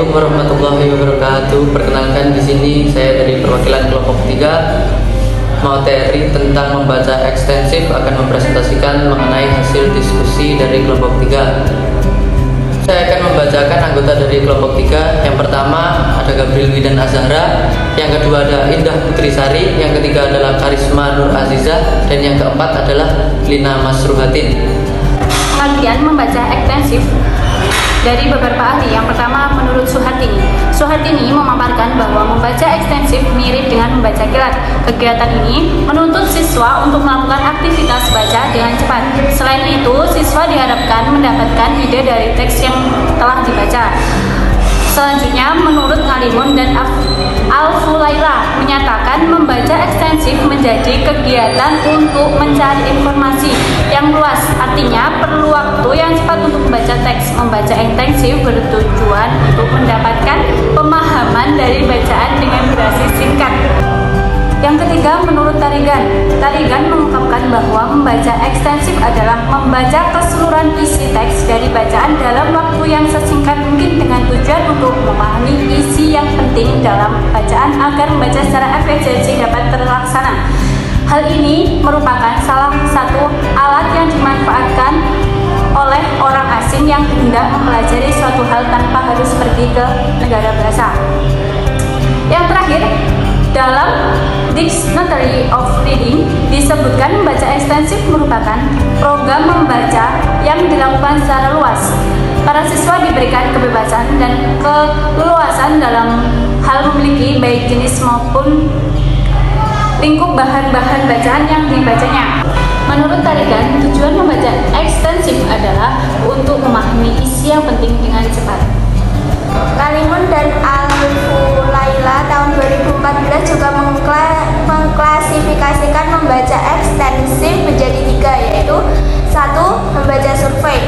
Assalamualaikum warahmatullahi wabarakatuh. Perkenalkan, di sini saya dari perwakilan kelompok 3 materi tentang membaca ekstensif akan mempresentasikan mengenai hasil diskusi dari kelompok 3. Saya akan membacakan anggota dari kelompok 3. Yang pertama ada Gabriel Widan Azahra, yang kedua ada Indah Putri Sari, yang ketiga adalah Karisma Nur Azizah, dan yang keempat adalah Lina Masruhatin. Bagian membaca ekstensif dari beberapa ahli. Yang pertama, menurut Suhatini. Suhatini memaparkan bahwa membaca ekstensif mirip dengan membaca kilat. Kegiatan ini menuntut siswa untuk melakukan aktivitas baca dengan cepat. Selain itu, siswa diharapkan mendapatkan ide dari teks yang telah dibaca. Selanjutnya, menurut Ngalimun dan Al-Fulaila menyatakan membaca ekstensif menjadi kegiatan untuk mencari informasi yang luas. Artinya, perlu waktu yang cepat untuk membaca teks. Membaca ekstensif bertujuan untuk mendapatkan pemahaman dari bacaan dengan durasi singkat. Yang ketiga, menurut Tarigan. Tarigan mengungkapkan bahwa membaca ekstensif adalah membaca keseluruhan isi teks dari bacaan dalam waktu yang sesingkat mungkin dengan tujuan untuk memahami isi yang penting dalam bacaan agar membaca secara efisiensi dapat terlaksana. Hal ini merupakan salah satu alat yang dimanfaatkan oleh orang asing yang hendak mempelajari suatu hal tanpa harus pergi ke negara bahasa. Yang terakhir, dalam Dictionary of Reading disebutkan membaca ekstensif merupakan program membaca yang dilakukan secara luas. Para siswa diberikan kebebasan dan keleluasan dalam hal memiliki baik jenis maupun lingkup bahan-bahan bacaan yang dibacanya. Menurut Tarigan, tujuan membaca ekstensif adalah untuk memahami isi yang penting dengan cepat. Ngalimun dan Al-Fulaila tahun 2014 juga mengklasifikasikan membaca ekstensif menjadi 3, yaitu 1. Membaca survei.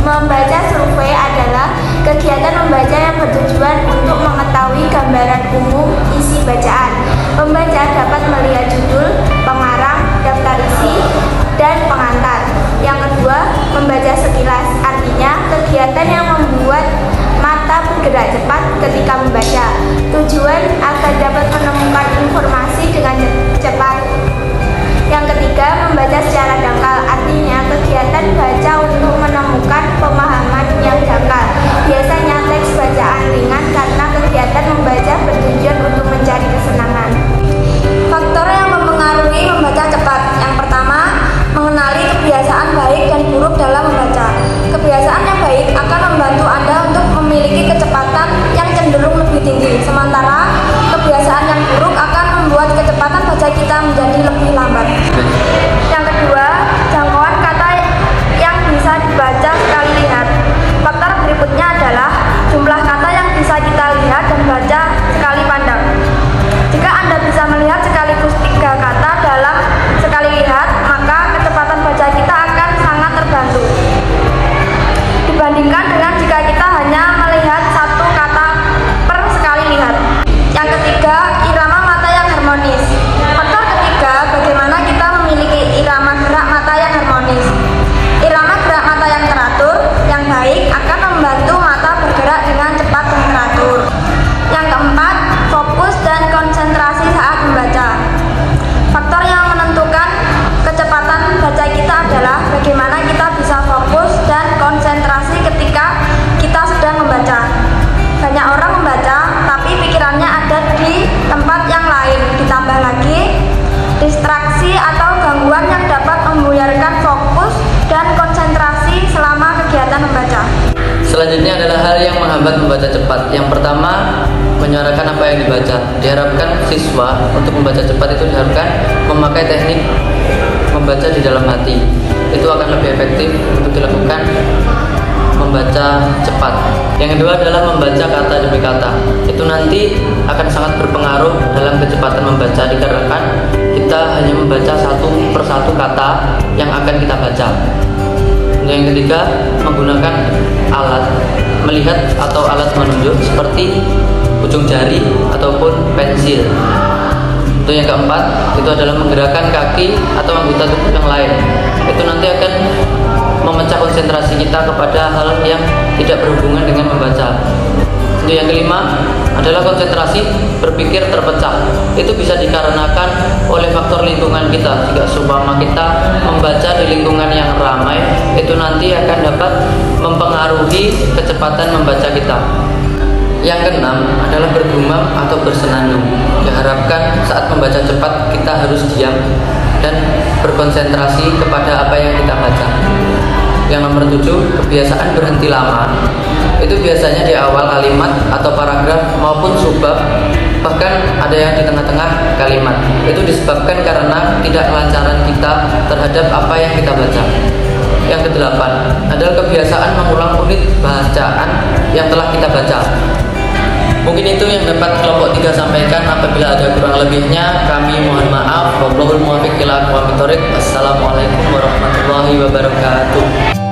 Membaca survei adalah kegiatan membaca yang bertujuan untuk mengetahui gambaran umum isi bacaan. Pembaca dapat melihat judul, pengarang, daftar isi, dan pengantar. Yang kedua, membaca sekilas, artinya kegiatan yang membuat mata bergerak cepat ketika membaca. Tujuan agar dapat menemukan informasi dengan cepat. Yang ketiga, membaca secara dangkal, artinya kegiatan baca untuk menemukan pemahaman yang dangkal. Biasanya teks bacaan ringan karena kegiatan membaca bertujuan untuk mencari kesenangan. Faktor yang mempengaruhi membaca cepat. Yang pertama, mengenali kebiasaan baik dan buruk dalam membaca. Kebiasaan yang baik akan membantu Anda untuk memiliki kecepatan yang cenderung lebih tinggi, sementara kebiasaan yang buruk akan membuat kecepatan baca kita menjadi lebih lambat. Yang kedua, jangkauan kata yang bisa dibaca sekali lihat. Faktor berikutnya adalah jumlah kata yang bisa kita lihat dan baca sekali pandang. Jika Anda bisa melihat sekaligus 3 kata dalam sekali lihat, maka kecepatan baca kita akan sangat terbantu dibandingkan dengan jika kita hanya melihat 1 kata per sekali lihat. Yang ketiga, irama mata yang harmonis. Faktor ketiga, bagaimana kita memiliki irama gerak mata yang harmonis. Irama gerak mata yang teratur, yang baik akan membantu mata bergerak dengan cepat dan teratur. Yang keempat, fokus dan konsentrasi saat membaca. Faktor yang menentukan kecepatan baca kita adalah bagaimana kita bisa fokus dan konsentrasi ketika kita sedang membaca. Banyak orang membaca, tapi pikirannya ada di tempat yang lain. Ditambah lagi, distraksi atau gangguan yang dapat membuyarkan fokus dan konsentrasi selama kegiatan membaca. Selanjutnya adalah hal yang menghambat membaca cepat. Yang pertama, menyuarakan apa yang dibaca. Diharapkan siswa untuk membaca cepat itu diharapkan memakai teknik membaca di dalam hati. Itu akan lebih efektif untuk dilakukan membaca cepat. Yang kedua adalah membaca kata demi kata. Itu nanti akan sangat berpengaruh dalam kecepatan membaca dikarenakan kita hanya membaca satu persatu kata yang akan kita baca. Yang ketiga, menggunakan alat melihat atau alat menunjuk seperti ujung jari ataupun pensil. Untuk yang keempat, itu adalah menggerakkan kaki atau anggota tubuh yang lain. Itu nanti akan memecah konsentrasi kita kepada hal yang tidak berhubungan dengan membaca. Untuk yang kelima adalah konsentrasi berpikir terpecah. Itu bisa dikarenakan oleh faktor lingkungan kita. Jika seumpama kita membaca di lingkungan yang ramai, itu nanti akan dapat mempengaruhi kecepatan membaca kita. Yang keenam adalah bergumam atau bersenandung. Diharapkan saat membaca cepat kita harus diam dan berkonsentrasi kepada apa yang kita baca. Yang nomor 7, kebiasaan berhenti lama. Itu biasanya di awal kalimat atau paragraf maupun subbab, bahkan ada yang di tengah-tengah kalimat. Itu disebabkan karena tidak kelancaran kita terhadap apa yang kita baca. Yang kedelapan adalah kebiasaan mengulang unit bacaan yang telah kita baca. Mungkin itu yang dapat kelompok 3 sampaikan. Apabila ada kurang lebihnya, kami mohon maaf. Wallahul muwaffiq ila aqwamit thoriq. Assalamualaikum warahmatullahi wabarakatuh.